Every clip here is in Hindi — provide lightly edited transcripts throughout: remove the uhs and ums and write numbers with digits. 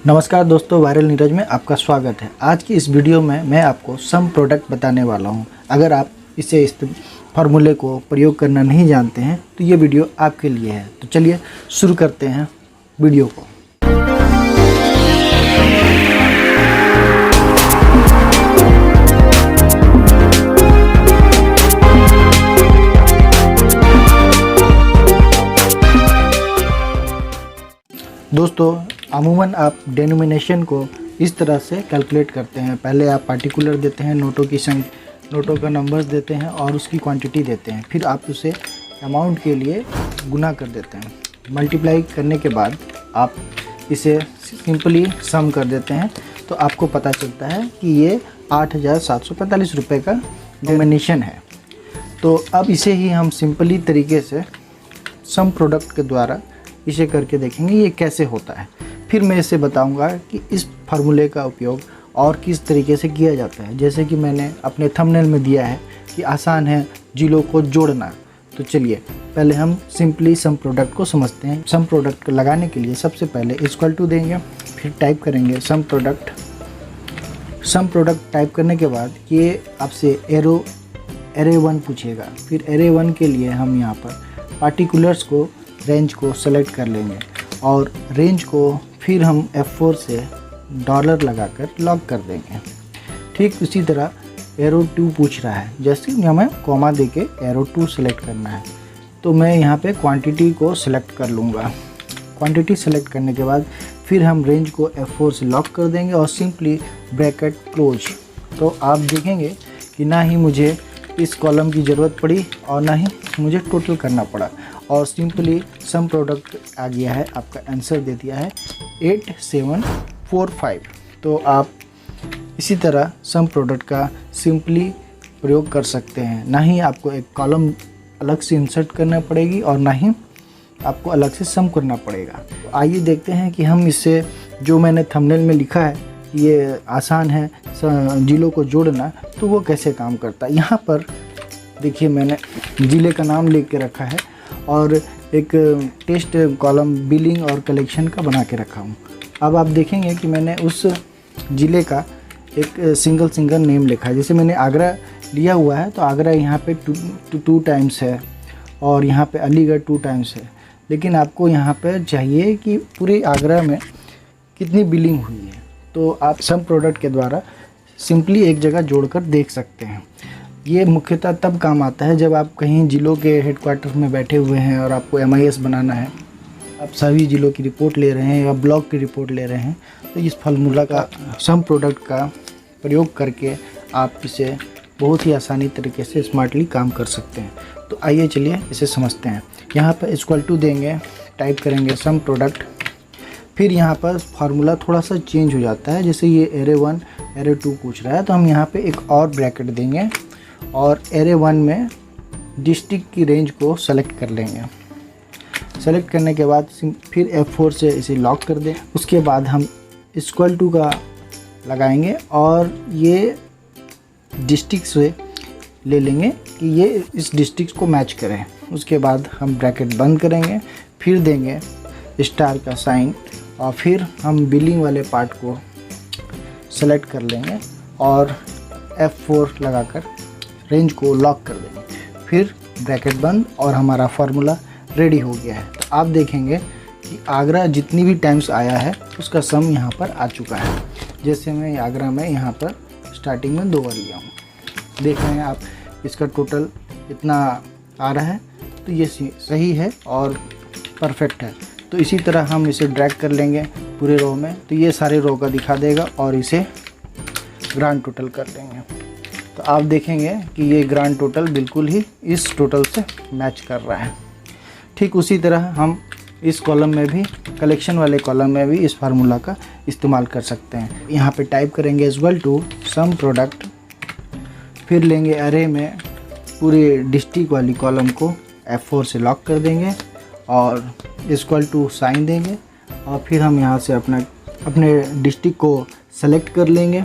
नमस्कार दोस्तों, वायरल नीरज में आपका स्वागत है। आज की इस वीडियो में मैं आपको सम प्रोडक्ट बताने वाला हूं। अगर आप इस फार्मूले को प्रयोग करना नहीं जानते हैं तो ये वीडियो आपके लिए है। तो चलिए शुरू करते हैं वीडियो को। दोस्तों, अमूमन आप डेनोमिनेशन को इस तरह से कैलकुलेट करते हैं। पहले आप पार्टिकुलर देते हैं, नोटों का नंबर्स देते हैं और उसकी क्वांटिटी देते हैं। फिर आप उसे अमाउंट के लिए गुना कर देते हैं। मल्टीप्लाई करने के बाद आप इसे सिंपली सम कर देते हैं तो आपको पता चलता है कि ये 8,745 रुपये का डेनोमिनेशन है। तो अब इसे ही हम सिंपली तरीके से सम प्रोडक्ट के द्वारा इसे करके देखेंगे ये कैसे होता है। फिर मैं इसे बताऊंगा कि इस फार्मूले का उपयोग और किस तरीके से किया जाता है। जैसे कि मैंने अपने थंबनेल में दिया है कि आसान है जिलों को जोड़ना। तो चलिए पहले हम सिंपली सम प्रोडक्ट को समझते हैं। सम प्रोडक्ट को लगाने के लिए सबसे पहले इक्वल टू देंगे, फिर टाइप करेंगे some product. Some product type करने के बाद ये आपसे एरे 1 पूछेगा। फिर एरे 1 के लिए हम यहाँ पर पार्टिकुलर्स को, रेंज को सेलेक्ट कर लेंगे और रेंज को फिर हम F4 से डॉलर लगाकर लॉक कर देंगे। ठीक उसी तरह एरो 2 पूछ रहा है, जैसे हमें कॉमा देके एरो 2 सेलेक्ट करना है। तो मैं यहाँ पे क्वांटिटी को सिलेक्ट कर लूँगा। क्वांटिटी सेलेक्ट करने के बाद फिर हम रेंज को F4 से लॉक कर देंगे और सिंपली ब्रैकेट क्लोज। तो आप देखेंगे कि ना ही मुझे इस कॉलम की ज़रूरत पड़ी और ना ही मुझे टोटल करना पड़ा और सिंपली सम प्रोडक्ट आ गया है। आपका आंसर दे दिया है 8745। तो आप इसी तरह सम प्रोडक्ट का सिंपली प्रयोग कर सकते हैं। ना ही आपको एक कॉलम अलग से इंसर्ट करना पड़ेगी और ना ही आपको अलग से सम करना पड़ेगा। तो आइए देखते हैं कि हम इससे, जो मैंने थंबनेल में लिखा है ये आसान है जिलों को जोड़ना, तो वो कैसे काम करता है। यहाँ पर देखिए मैंने ज़िले का नाम लिख के रखा है और एक टेस्ट कॉलम बिलिंग और कलेक्शन का बना के रखा हूँ। अब आप देखेंगे कि मैंने उस ज़िले का एक सिंगल नेम लिखा है। जैसे मैंने आगरा लिया हुआ है तो आगरा यहाँ पे 2 टाइम्स है और यहाँ पे अलीगढ़ 2 टाइम्स है। लेकिन आपको यहाँ पे चाहिए कि पूरे आगरा में कितनी बिलिंग हुई है। तो आप सम प्रोडक्ट के द्वारा सिंपली एक जगह जोड़कर देख सकते हैं। ये मुख्यतः तब काम आता है जब आप कहीं ज़िलों के हेडक्वार्टर में बैठे हुए हैं और आपको MIS बनाना है। आप सभी ज़िलों की रिपोर्ट ले रहे हैं या ब्लॉक की रिपोर्ट ले रहे हैं, तो इस फार्मूला का, सम प्रोडक्ट का प्रयोग करके आप इसे बहुत ही आसानी तरीके से स्मार्टली काम कर सकते हैं। तो आइए चलिए इसे समझते हैं। यहाँ पर इक्वल टू देंगे, टाइप करेंगे सम प्रोडक्ट। फिर यहाँ पर फार्मूला थोड़ा सा चेंज हो जाता है। जैसे ये एरे 1 एरे 2 पूछ रहा है तो हम यहाँ पे एक और ब्रैकेट देंगे और एरे 1 में डिस्ट्रिक्ट की रेंज को सेलेक्ट कर लेंगे। सेलेक्ट करने के बाद फिर F4 से इसे लॉक कर दें। उसके बाद हम इक्वल टू का लगाएंगे और ये डिस्ट्रिक्ट से ले लेंगे कि ये इस डिस्ट्रिक्ट को मैच करें। उसके बाद हम ब्रैकेट बंद करेंगे, फिर देंगे स्टार का साइन और फिर हम बिलिंग वाले पार्ट को सेलेक्ट कर लेंगे और F4 लगाकर रेंज को लॉक कर देंगे। फिर ब्रैकेट बंद और हमारा फार्मूला रेडी हो गया है। तो आप देखेंगे कि आगरा जितनी भी टाइम्स आया है उसका सम यहाँ पर आ चुका है। जैसे मैं आगरा में यहाँ पर स्टार्टिंग में 2 बार लिया हूँ, देख रहे हैं आप, इसका टोटल इतना आ रहा है। तो ये सही है और परफेक्ट है। तो इसी तरह हम इसे ड्रैग कर लेंगे पूरे रो में, तो ये सारे रो का दिखा देगा और इसे ग्रांड टोटल कर लेंगे। तो आप देखेंगे कि ये ग्रांड टोटल बिल्कुल ही इस टोटल से मैच कर रहा है। ठीक उसी तरह हम इस कॉलम में भी, कलेक्शन वाले कॉलम में भी इस फार्मूला का इस्तेमाल कर सकते हैं। यहाँ पे टाइप करेंगे इक्वल टू सम प्रोडक्ट, फिर लेंगे एरे में पूरे डिस्ट्रिक्ट वाली कॉलम को F4 से लॉक कर देंगे और इक्वल टू साइन देंगे और फिर हम यहाँ से अपने डिस्ट्रिक्ट को सेलेक्ट कर लेंगे।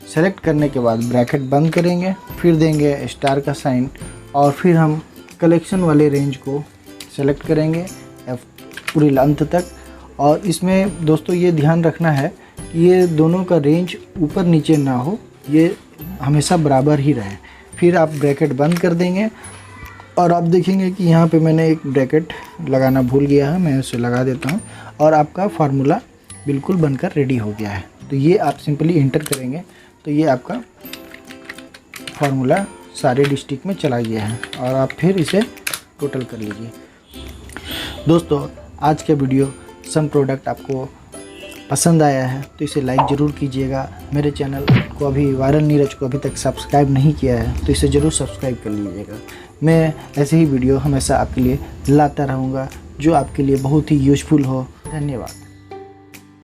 सेलेक्ट करने के बाद ब्रैकेट बंद करेंगे, फिर देंगे स्टार का साइन और फिर हम कलेक्शन वाले रेंज को सेलेक्ट करेंगे पूरी अंत तक। और इसमें दोस्तों ये ध्यान रखना है कि ये दोनों का रेंज ऊपर नीचे ना हो, ये हमेशा बराबर ही रहे। फिर आप ब्रैकेट बंद कर देंगे और आप देखेंगे कि यहाँ पे मैंने एक ब्रैकेट लगाना भूल गया है, मैं उसे लगा देता हूँ और आपका फार्मूला बिल्कुल बनकर रेडी हो गया है। तो ये आप सिंपली इंटर करेंगे तो ये आपका फार्मूला सारे डिस्ट्रिक्ट में चला गया है और आप फिर इसे टोटल कर लीजिए। दोस्तों, आज का वीडियो सम प्रोडक्ट आपको पसंद आया है तो इसे लाइक ज़रूर कीजिएगा। मेरे चैनल को अभी वायरल नीरज को अभी तक सब्सक्राइब नहीं किया है तो इसे ज़रूर सब्सक्राइब कर लीजिएगा। मैं ऐसे ही वीडियो हमेशा आपके लिए लाता रहूँगा जो आपके लिए बहुत ही यूज़फुल हो। धन्यवाद।